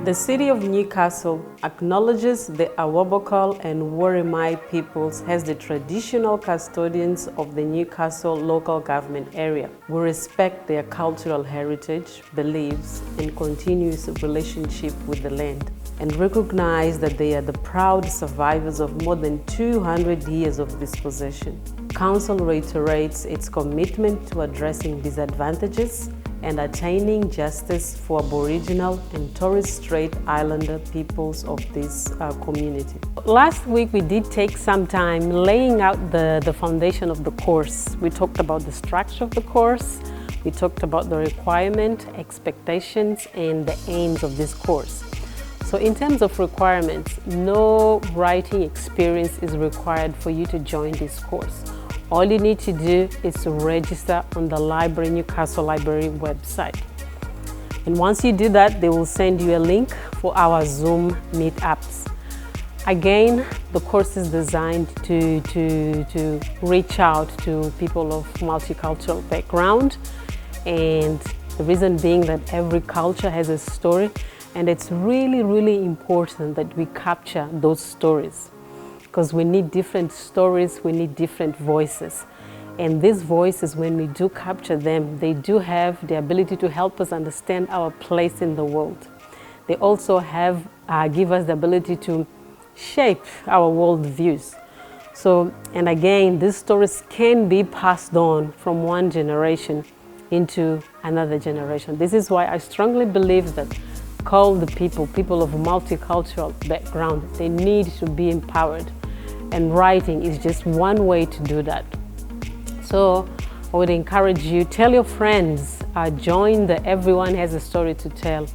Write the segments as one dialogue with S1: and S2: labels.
S1: The city of Newcastle acknowledges the Awabakal and Worimi peoples as the traditional custodians of the Newcastle local government area. We respect their cultural heritage, beliefs, and continuous relationship with the land, and recognize that they are the proud survivors of more than 200 years of dispossession. Council reiterates its commitment to addressing disadvantages and attaining justice for Aboriginal and Torres Strait Islander peoples of this community. Last week we did take some time laying out the foundation of the course. We talked about the structure of the course, we talked about the requirement, expectations, and the aims of this course. So in terms of requirements, no writing experience is required for you to join this course. All you need to do is to register on the Newcastle Library website. And once you do that, they will send you a link for our Zoom meetups. Again, the course is designed to reach out to people of multicultural background. And the reason being that every culture has a story, and it's really, really important that we capture those stories, because we need different stories, we need different voices. And these voices, when we do capture them, they do have the ability to help us understand our place in the world. They also give us the ability to shape our world views. So, and again, these stories can be passed on from one generation into another generation. This is why I strongly believe that call the people of multicultural background, they need to be empowered. And writing is just one way to do that. So I would encourage you, tell your friends, join the Everyone Has a Story to Tell.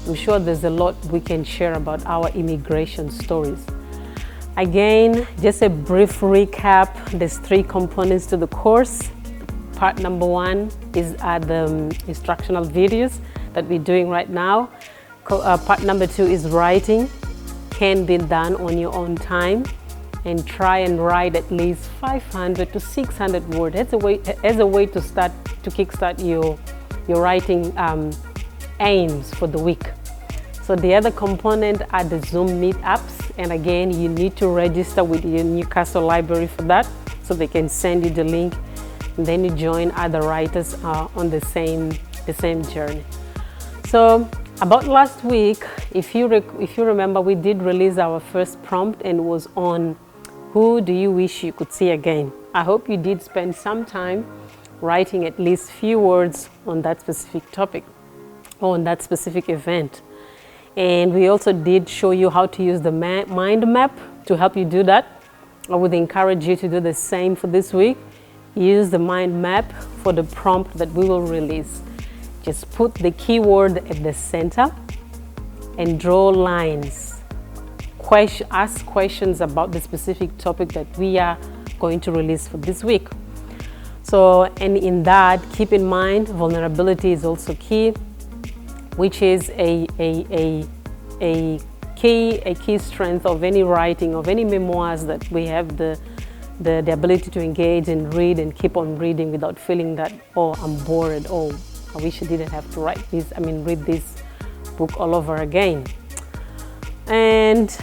S1: I'm sure there's a lot we can share about our immigration stories. Again, just a brief recap, there's 3 components to the course. Part number 1 is the instructional videos that we're doing right now. Part number 2 is writing, can be done on your own time. And try and write at least 500 to 600 words as a way to kickstart your writing aims for the week. So the other component are the Zoom meetups, and again, you need to register with your Newcastle Library for that, so they can send you the link, and then you join other writers on the same journey. So about last week, if you remember, we did release our first prompt, and it was on who do you wish you could see again? I hope you did spend some time writing at least few words on that specific topic or on that specific event. And we also did show you how to use the mind map to help you do that. I would encourage you to do the same for this week. Use the mind map for the prompt that we will release. Just put the keyword at the center and draw lines. Ask questions about the specific topic that we are going to release for this week. So, and in that, keep in mind, vulnerability is also key, which is a key strength of any writing, of any memoirs, that we have the ability to engage and read and keep on reading without feeling that, oh, I'm bored, oh, I wish I didn't have to read this book all over again. And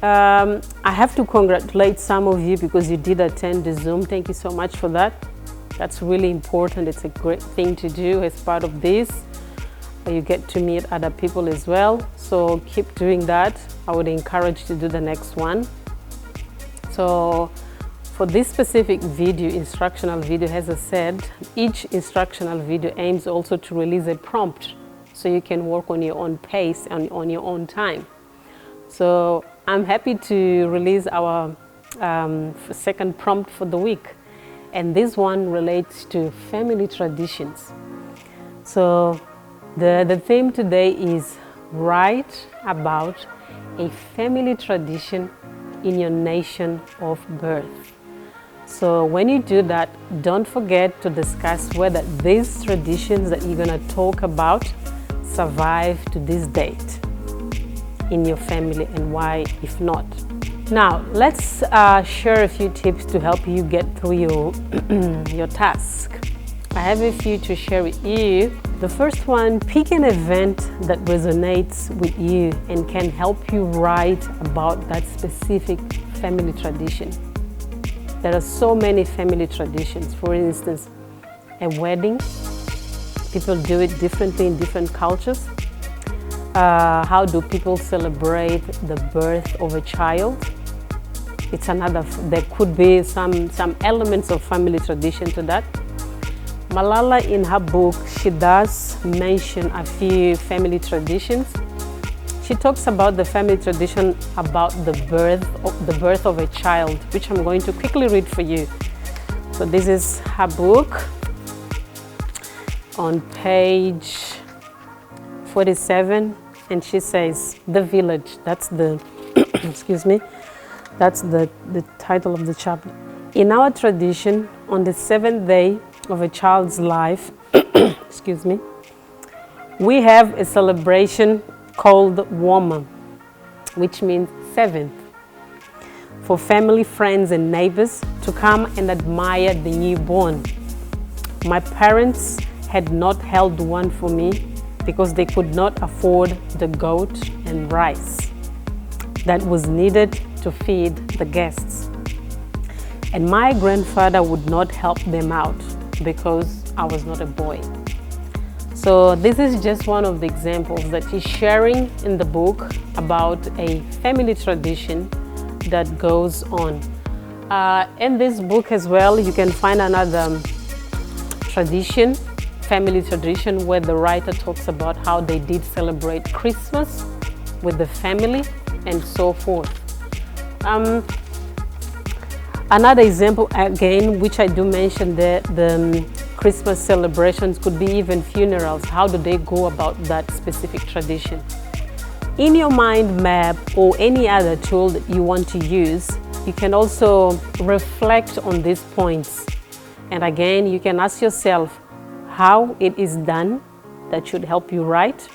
S1: I have to congratulate some of you because you did attend the Zoom. Thank you so much for that. That's really important. It's a great thing to do as part of this. You get to meet other people as well. So keep doing that. I would encourage you to do the next one. So for this specific video, instructional video, as I said, each instructional video aims also to release a prompt so you can work on your own pace and on your own time. So I'm happy to release our second prompt for the week, and this one relates to family traditions. So the theme today is write about a family tradition in your nation of birth. So when you do that, don't forget to discuss whether these traditions that you're going to talk about survive to this date in your family, and why if not. Now let's share a few tips to help you get through your task. I have a few to share with you. The first one, pick an event that resonates with you and can help you write about that specific family tradition. There are so many family traditions. For instance, a wedding. People do it differently in different cultures. How do people celebrate the birth of a child? It's another, there could be some elements of family tradition to that. Malala, in her book, she does mention a few family traditions. She talks about the family tradition about the birth of a child, which I'm going to quickly read for you. So this is her book on page 47, and she says, "The village." That's the excuse me. That's the title of the chapter. In our tradition, on the 7th day of a child's life, excuse me, we have a celebration called Woma, which means 7th, for family, friends, and neighbors to come and admire the newborn. My parents had not held one for me because they could not afford the goat and rice that was needed to feed the guests. And my grandfather would not help them out because I was not a boy. So this is just one of the examples that he's sharing in the book about a family tradition that goes on. In this book as well, you can find another tradition, family tradition, where the writer talks about how they did celebrate Christmas with the family and so forth. Another example, again, which I do mention, the Christmas celebrations could be even funerals. How do they go about that specific tradition? In your mind map or any other tool that you want to use, you can also reflect on these points. And again, you can ask yourself how it is done. That should help you write.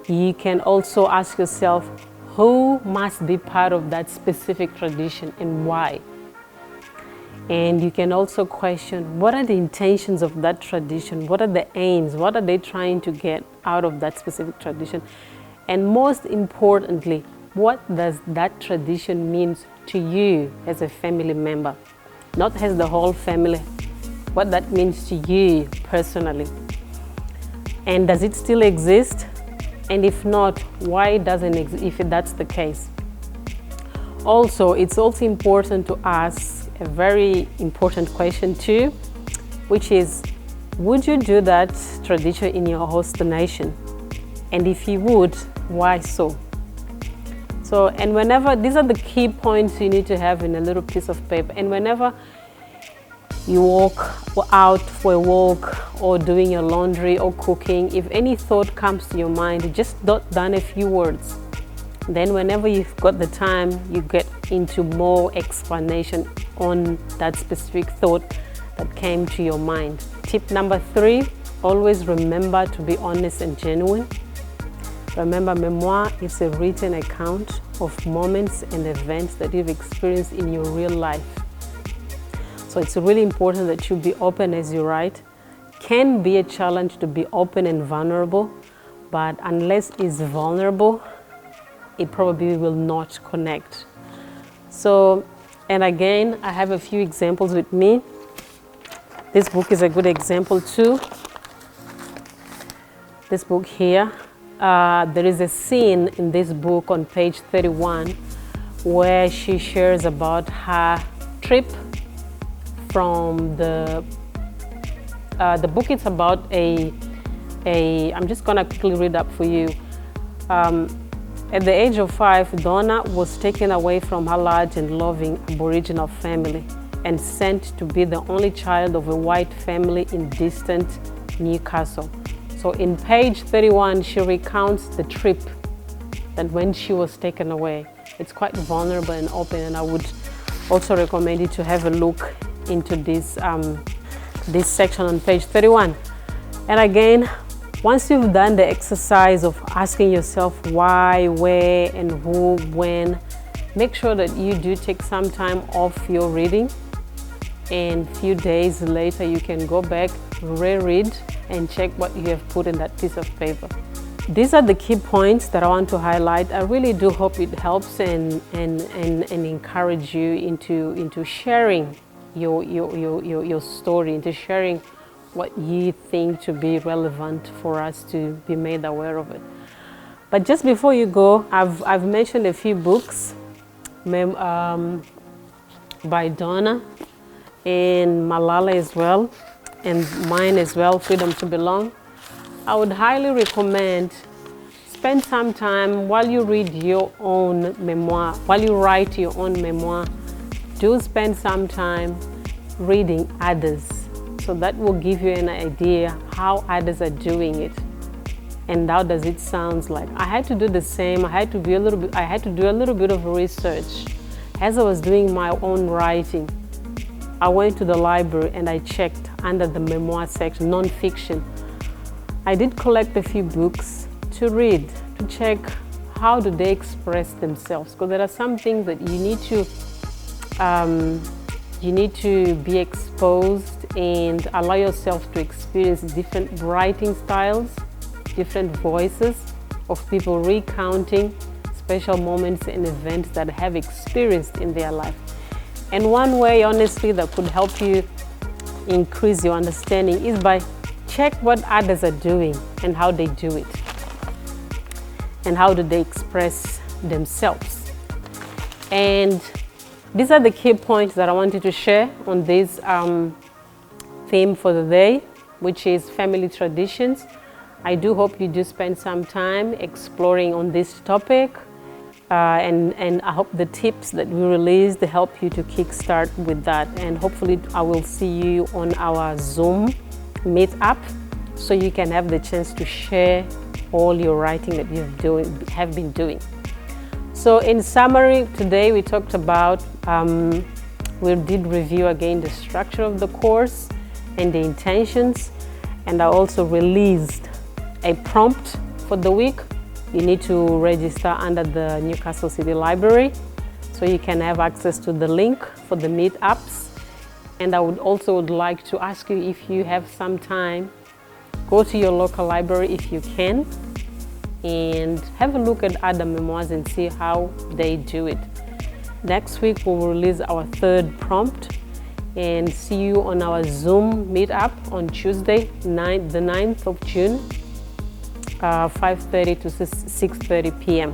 S1: You can also ask yourself who must be part of that specific tradition and why. And you can also question, what are the intentions of that tradition? What are the aims? What are they trying to get out of that specific tradition? And most importantly, what does that tradition mean to you as a family member? Not as the whole family, what that means to you personally. And does it still exist? And if not, why doesn't it exist, if that's the case? Also, it's also important to ask a very important question too, which is, would you do that tradition in your host nation? And if you would, why so? So, and whenever, these are the key points you need to have in a little piece of paper. And whenever you walk out for a walk or doing your laundry or cooking, if any thought comes to your mind, just jot down a few words. Then whenever you've got the time, you get into more explanation on that specific thought that came to your mind. Tip number 3, always remember to be honest and genuine. Remember, memoir is a written account of moments and events that you've experienced in your real life. So it's really important that you be open as you write. Can be a challenge to be open and vulnerable, but unless it's vulnerable, it probably will not connect. So, and again, I have a few examples with me. This book is a good example too. This book here, there is a scene in this book on page 31 where she shares about her trip from the book. It's about I'm just gonna quickly read up for you. At the age of 5, Donna was taken away from her large and loving Aboriginal family and sent to be the only child of a white family in distant Newcastle. So in page 31, she recounts the trip that when she was taken away. It's quite vulnerable and open, and I would also recommend you to have a look into this section on page 31. And again, once you've done the exercise of asking yourself why, where, and who, when, make sure that you do take some time off your reading and a few days later you can go back, reread, and check what you have put in that piece of paper. These are the key points that I want to highlight. I really do hope it helps and encourage you into sharing your story, into sharing what you think to be relevant for us to be made aware of it. But just before you go, I've mentioned a few books by Donna and Malala as well, and mine as well, Freedom to Belong. I would highly recommend spend some time while you read your own memoir, while you write your own memoir, do spend some time reading others. So that will give you an idea how others are doing it and how does it sound like. I had to do the same. I had to do a little bit of research. As I was doing my own writing, I went to the library and I checked under the memoir section, non-fiction. I did collect a few books to read, to check how do they express themselves, because there are some things that you need to be exposed and allow yourself to experience different writing styles, different voices of people recounting special moments and events that have experienced in their life. And one way, honestly, that could help you increase your understanding is by check what others are doing and how they do it and how do they express themselves. And these are the key points that I wanted to share on this theme for the day, which is family traditions. I do hope you do spend some time exploring on this topic, and I hope the tips that we released help you to kickstart with that. And hopefully I will see you on our Zoom meetup so you can have the chance to share all your writing that you have been doing. So in summary, today we talked about, we did review again the structure of the course and the intentions, and I also released a prompt for the week. You need to register under the Newcastle City Library so you can have access to the link for the meetups. And I would like to ask you, if you have some time, go to your local library if you can and have a look at other memoirs and see how they do it. Next week we will release our third prompt, and see you on our Zoom meetup on Tuesday, the 9th of June, 5:30 to 6:30 p.m.